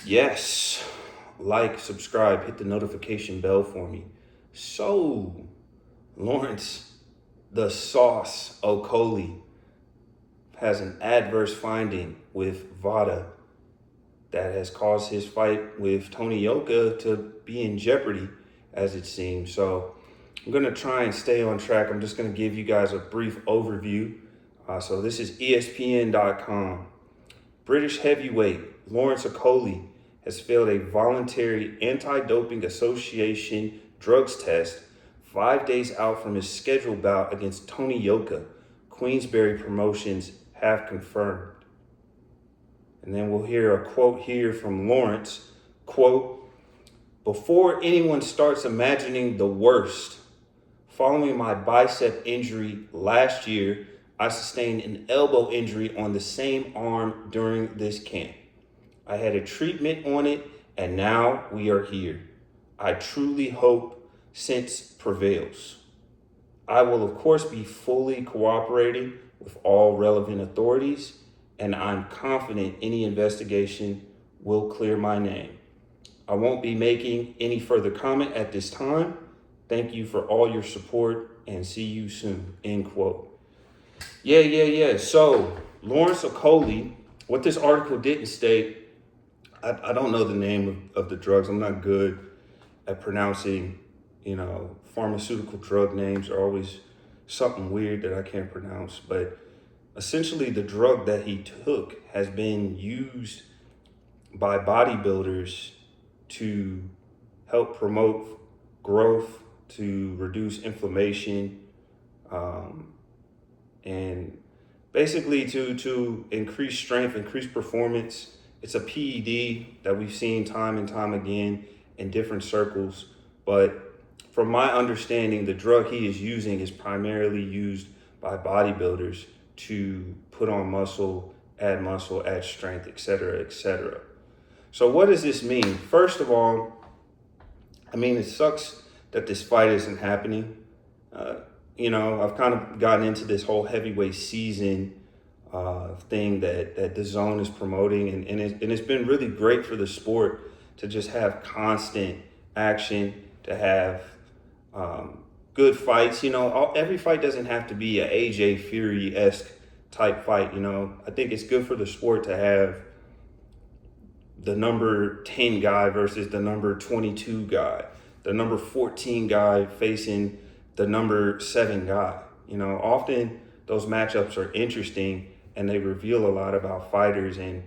Yes, like, subscribe, hit the notification bell for me. So, Lawrence, the sauce Okolie, has an adverse finding with VADA that has caused his fight with Tony Yoka to be in jeopardy, as it seems. So, I'm going to try and stay on track. I'm just going to give you guys a brief overview. So, this is ESPN.com. British heavyweight Lawrence Okolie has failed a voluntary anti-doping association drugs test 5 days out from his scheduled bout against Tony Yoka, Queensberry Promotions have confirmed. And then we'll hear a quote here from Lawrence, quote, "Before anyone starts imagining the worst, following my bicep injury last year, I sustained an elbow injury on the same arm during this camp. I had a treatment on it, and now we are here. I truly hope sense prevails. I will, of course, be fully cooperating with all relevant authorities, and I'm confident any investigation will clear my name. I won't be making any further comment at this time. Thank you for all your support, and see you soon," end quote. Yeah. So, Lawrence Okolie, what this article didn't state, I don't know the name of the drugs. I'm not good at pronouncing, pharmaceutical drug names are always something weird that I can't pronounce. But essentially, the drug that he took has been used by bodybuilders to help promote growth, to reduce inflammation, and basically to increase strength, increase performance. It's a PED that we've seen time and time again in different circles. But from my understanding, the drug he is using is primarily used by bodybuilders to put on muscle, add strength, etc., etc. So what does this mean? First of all, it sucks that this fight isn't happening. I've kind of gotten into this whole heavyweight season thing that the zone is promoting, and it's been really great for the sport to just have constant action, to have good fights. Every fight doesn't have to be a AJ Fury-esque type fight. I think it's good for the sport to have the number 10 guy versus the number 22 guy, the number 14 guy facing the number 7 guy. Often those matchups are interesting and they reveal a lot about fighters. And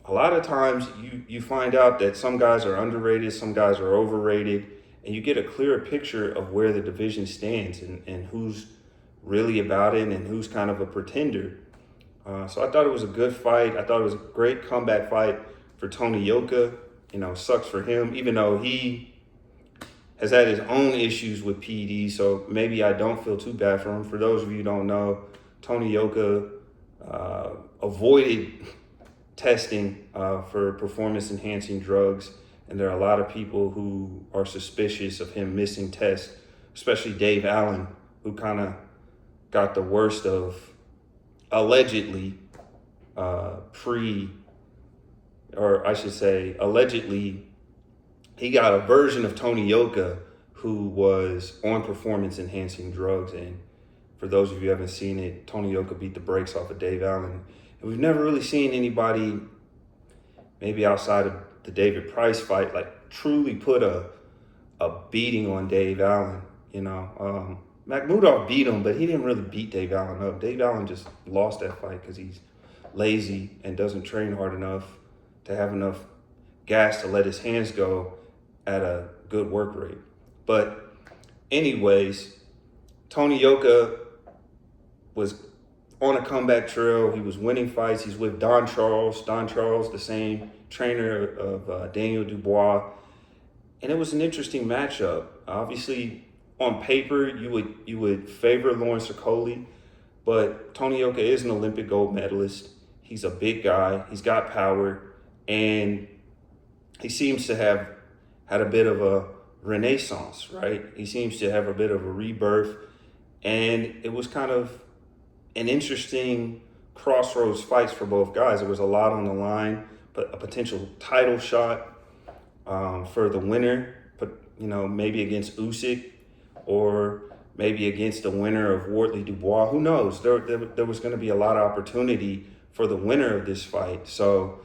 a lot of times you find out that some guys are underrated, some guys are overrated, and you get a clearer picture of where the division stands and who's really about it and who's kind of a pretender. So I thought it was a good fight. I thought it was a great comeback fight for Tony Yoka. Sucks for him, even though he has had his own issues with PED, so maybe I don't feel too bad for him. For those of you who don't know, Tony Yoka avoided testing for performance-enhancing drugs, and there are a lot of people who are suspicious of him missing tests, especially Dave Allen, who kind of got the worst of, allegedly, allegedly, he got a version of Tony Yoka who was on performance-enhancing drugs. And for those of you who haven't seen it, Tony Yoka beat the brakes off of Dave Allen. And we've never really seen anybody, maybe outside of the David Price fight, like truly put a beating on Dave Allen. Makhmudov beat him, but he didn't really beat Dave Allen up. Dave Allen just lost that fight because he's lazy and doesn't train hard enough to have enough gas to let his hands go at a good work rate. But anyways, Tony Yoka was on a comeback trail. He was winning fights. He's with Don Charles. Don Charles, the same trainer of Daniel Dubois. And it was an interesting matchup. Obviously, on paper, you would favor Lawrence Okolie, but Tony Yoka is an Olympic gold medalist. He's a big guy. He's got power, and he seems to have had a bit of a renaissance, right? He seems to have a bit of a rebirth, and it was kind of an interesting crossroads fights for both guys. There was a lot on the line a potential title shot for the winner, but maybe against Usyk or maybe against the winner of Wardley Dubois. Who knows? There was going to be a lot of opportunity for the winner of this fight. So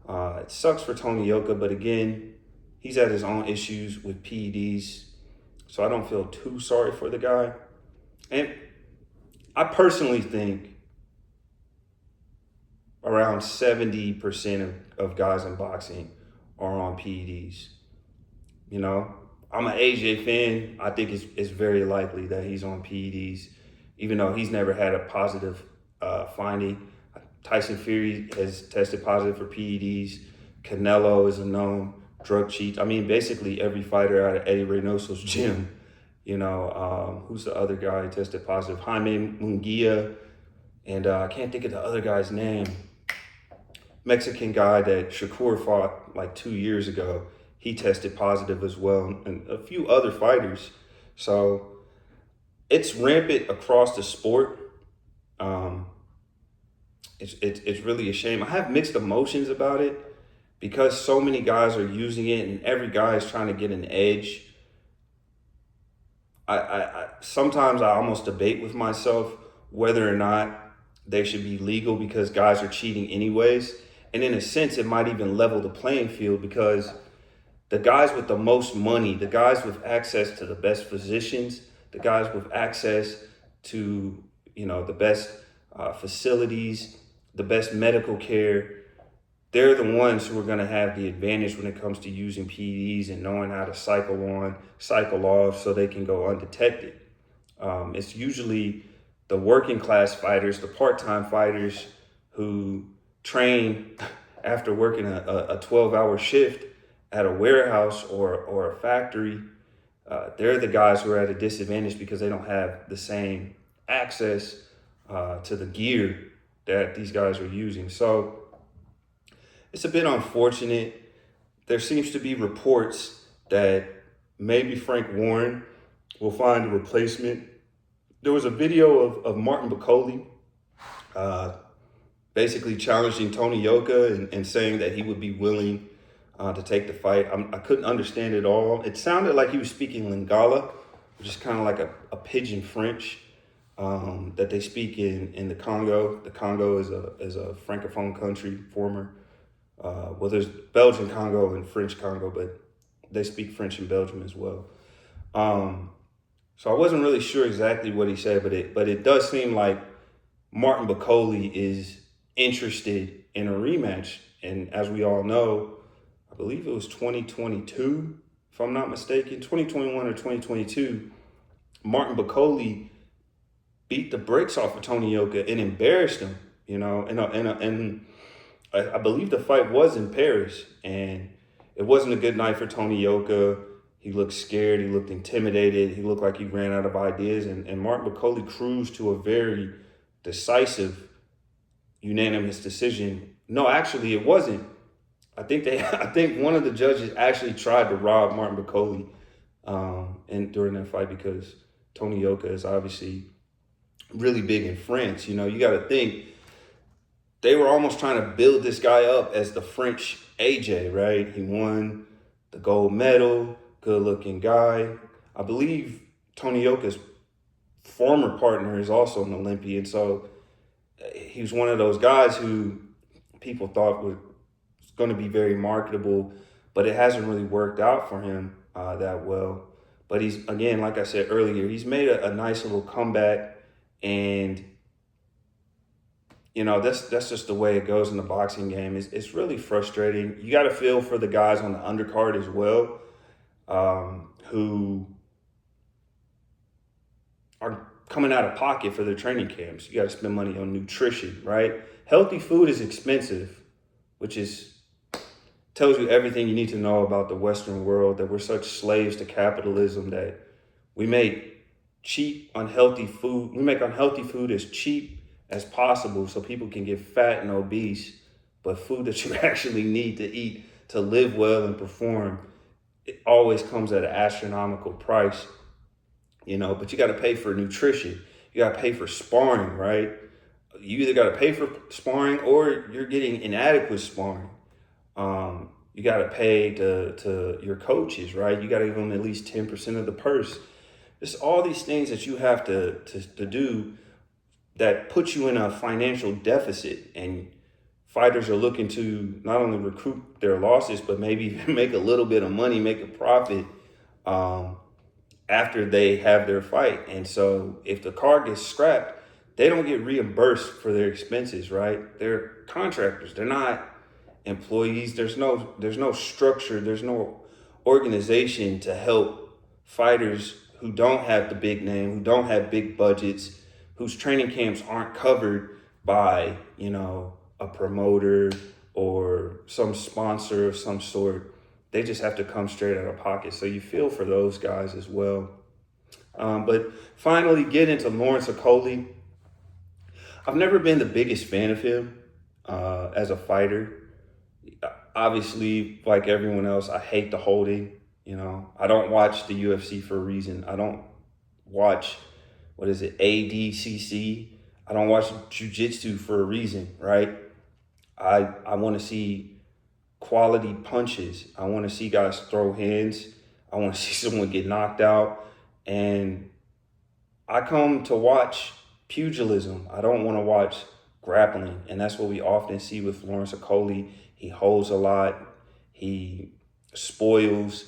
it sucks for Tony Yoka, but again, he's had his own issues with PEDs, so I don't feel too sorry for the guy. And I personally think around 70% of guys in boxing are on PEDs. I'm an AJ fan. I think it's very likely that he's on PEDs, even though he's never had a positive finding. Tyson Fury has tested positive for PEDs. Canelo is a known drug cheat. I mean, basically every fighter out of Eddie Reynoso's gym. Who's the other guy who tested positive? Jaime Munguia. And I can't think of the other guy's name. Mexican guy that Shakur fought like 2 years ago. He tested positive as well, and a few other fighters. So it's rampant across the sport. It's really a shame. I have mixed emotions about it because so many guys are using it, and every guy is trying to get an edge. I sometimes I almost debate with myself whether or not they should be legal because guys are cheating anyways. And in a sense, it might even level the playing field because the guys with the most money, the guys with access to the best physicians, the guys with access to, the best facilities, the best medical care, they're the ones who are going to have the advantage when it comes to using PEDs and knowing how to cycle on, cycle off so they can go undetected. It's usually the working class fighters, the part-time fighters who train after working a 12-hour shift at a warehouse or a factory. They're the guys who are at a disadvantage because they don't have the same access to the gear that these guys are using. So it's a bit unfortunate. There seems to be reports that maybe Frank Warren will find a replacement. There was a video of Martin Okolie basically challenging Tony Yoka and saying that he would be willing to take the fight. I couldn't understand it all. It sounded like he was speaking Lingala, which is kind of like a pidgin French that they speak in the Congo. The Congo is a francophone country, former. There's Belgian Congo and French Congo, but they speak French in Belgium as well. So I wasn't really sure exactly what he said, but it does seem like Martin Okolie is interested in a rematch. And as we all know, I believe it was 2022, if I'm not mistaken, 2021 or 2022, Martin Okolie beat the brakes off of Tony Yoka and embarrassed him, and I believe the fight was in Paris, and it wasn't a good night for Tony Yoka. He looked scared, he looked intimidated, he looked like he ran out of ideas, and Martin Okolie cruised to a very decisive, unanimous decision. No, actually it wasn't. I think one of the judges actually tried to rob Martin Okolie during that fight because Tony Yoka is obviously really big in France. You got to think they were almost trying to build this guy up as the French AJ, right? He won the gold medal, good-looking guy. I believe Tony Yoka's former partner is also an Olympian, so he was one of those guys who people thought was going to be very marketable, but it hasn't really worked out for him that well. But he's, again, like I said earlier, he's made a nice little comeback, and that's just the way it goes in the boxing game. It's really frustrating. You got to feel for the guys on the undercard as well, who are coming out of pocket for their training camps. You got to spend money on nutrition, right? Healthy food is expensive, which tells you everything you need to know about the Western world, that we're such slaves to capitalism that we make cheap, unhealthy food. We make unhealthy food as cheap as possible so people can get fat and obese, but food that you actually need to eat to live well and perform, it always comes at an astronomical price, but you got to pay for nutrition. You got to pay for sparring, right? You either got to pay for sparring or you're getting inadequate sparring. You got to pay to your coaches, right? You got to give them at least 10% of the purse. There's all these things that you have to do that puts you in a financial deficit, and fighters are looking to not only recoup their losses, but maybe even make a little bit of money, make a profit um, after they have their fight. And so if the car gets scrapped, they don't get reimbursed for their expenses, right? They're contractors. They're not employees. There's no structure. There's no organization to help fighters who don't have the big name, who don't have big budgets, whose training camps aren't covered by, a promoter or some sponsor of some sort. They just have to come straight out of pocket. So you feel for those guys as well. But finally, get into Lawrence Okolie. I've never been the biggest fan of him as a fighter. Obviously, like everyone else, I hate the holding. I don't watch the UFC for a reason. I don't watch, what is it, ADCC. I don't watch jiu-jitsu for a reason, right? I want to see quality punches. I want to see guys throw hands. I want to see someone get knocked out. And I come to watch pugilism. I don't want to watch grappling. And that's what we often see with Lawrence Okolie. He holds a lot. He spoils.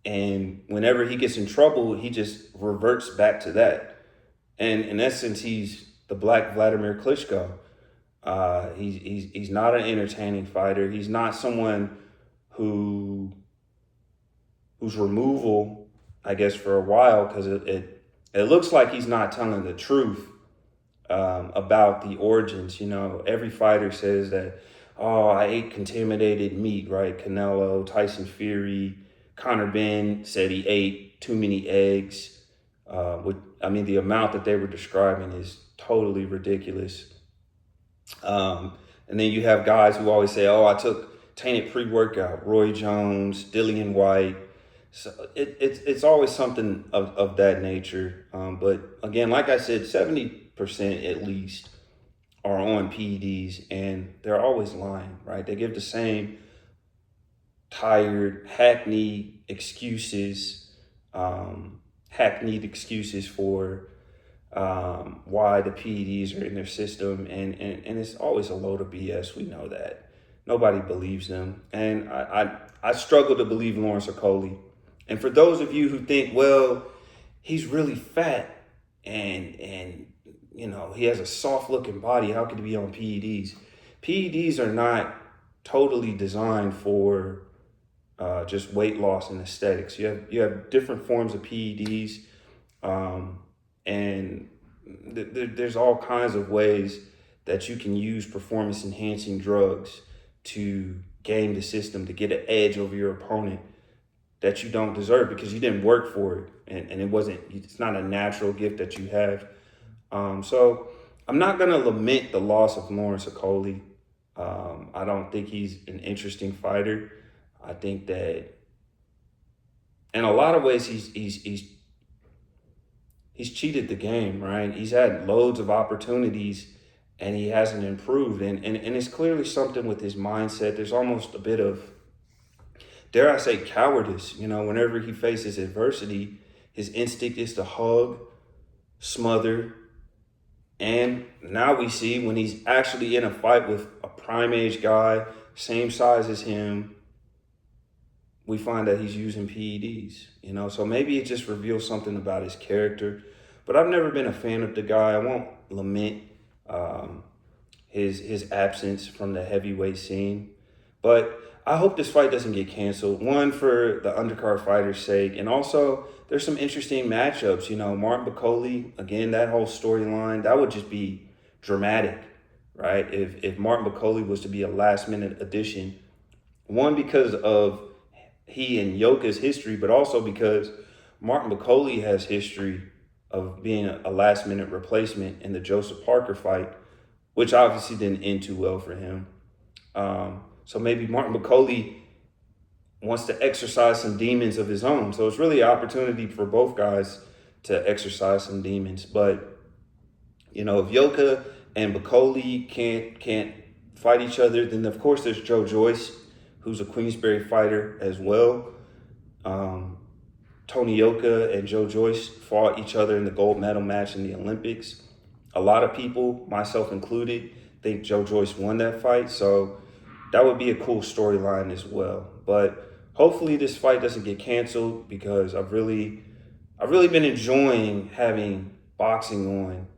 And whenever he gets in trouble, he just reverts back to that. And in essence, he's the black Vladimir Klitschko. He's not an entertaining fighter. He's not someone whose removal, I guess, for a while, because it looks like he's not telling the truth about the origins. Every fighter says that, oh, I ate contaminated meat, right? Canelo, Tyson Fury, Conor Ben said he ate too many eggs. The amount that they were describing is totally ridiculous. And then you have guys who always say, oh, I took tainted pre-workout, Roy Jones, Dillian White. So it's always something of that nature. But again, like I said, 70% at least are on PEDs, and they're always lying, right? They give the same tired, hackneyed excuses for why the PEDs are in their system, and it's always a load of BS. We know that. Nobody believes them. And I struggle to believe Lawrence Okolie. And for those of you who think, well, he's really fat and he has a soft looking body, how could he be on PEDs? PEDs are not totally designed for just weight loss and aesthetics. You have different forms of PEDs, and there's all kinds of ways that you can use performance enhancing drugs to game the system, to get an edge over your opponent that you don't deserve because you didn't work for it, and it's not a natural gift that you have. So I'm not going to lament the loss of Lawrence Okolie. I don't think he's an interesting fighter. I think that in a lot of ways he's cheated the game, right? He's had loads of opportunities and he hasn't improved. And it's clearly something with his mindset. There's almost a bit of, dare I say, cowardice. Whenever he faces adversity, his instinct is to hug, smother. And now we see when he's actually in a fight with a prime age guy, same size as him, we find that he's using PEDs, so maybe it just reveals something about his character. But I've never been a fan of the guy. I won't lament his absence from the heavyweight scene. But I hope this fight doesn't get canceled. One, for the undercard fighter's sake, and also there's some interesting matchups. Martin Okolie, again, that whole storyline, that would just be dramatic, right? If Martin Okolie was to be a last minute addition, one, because of he and Yoka's history, but also because Martin Okolie has history of being a last minute replacement in the Joseph Parker fight, which obviously didn't end too well for him. So maybe Martin Okolie wants to exercise some demons of his own. So it's really an opportunity for both guys to exercise some demons. But, if Yoka and Okolie can't fight each other, then of course there's Joe Joyce, who's a Queensberry fighter as well. Tony Yoka and Joe Joyce fought each other in the gold medal match in the Olympics. A lot of people, myself included, think Joe Joyce won that fight. So that would be a cool storyline as well. But hopefully this fight doesn't get canceled, because I've really been enjoying having boxing on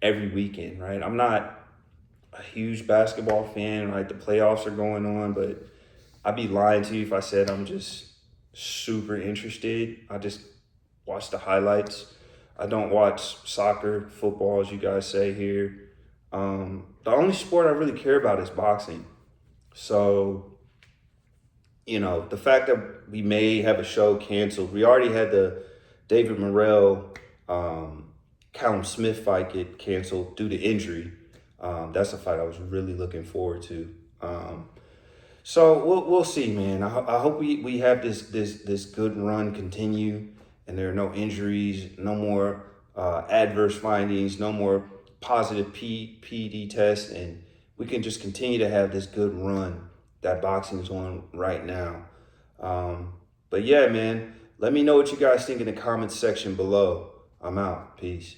every weekend, right? I'm not a huge basketball fan, right? The playoffs are going on, but I'd be lying to you if I said I'm just super interested. I just watch the highlights. I don't watch soccer, football, as you guys say here. The only sport I really care about is boxing. So, the fact that we may have a show canceled, we already had the David Morrell, Callum Smith fight get canceled due to injury. That's a fight I was really looking forward to. So we'll see, man. I hope we have this good run continue, and there are no injuries, no more adverse findings, no more positive PD tests, and we can just continue to have this good run that boxing is on right now. But yeah, man, let me know what you guys think in the comments section below. I'm out. Peace.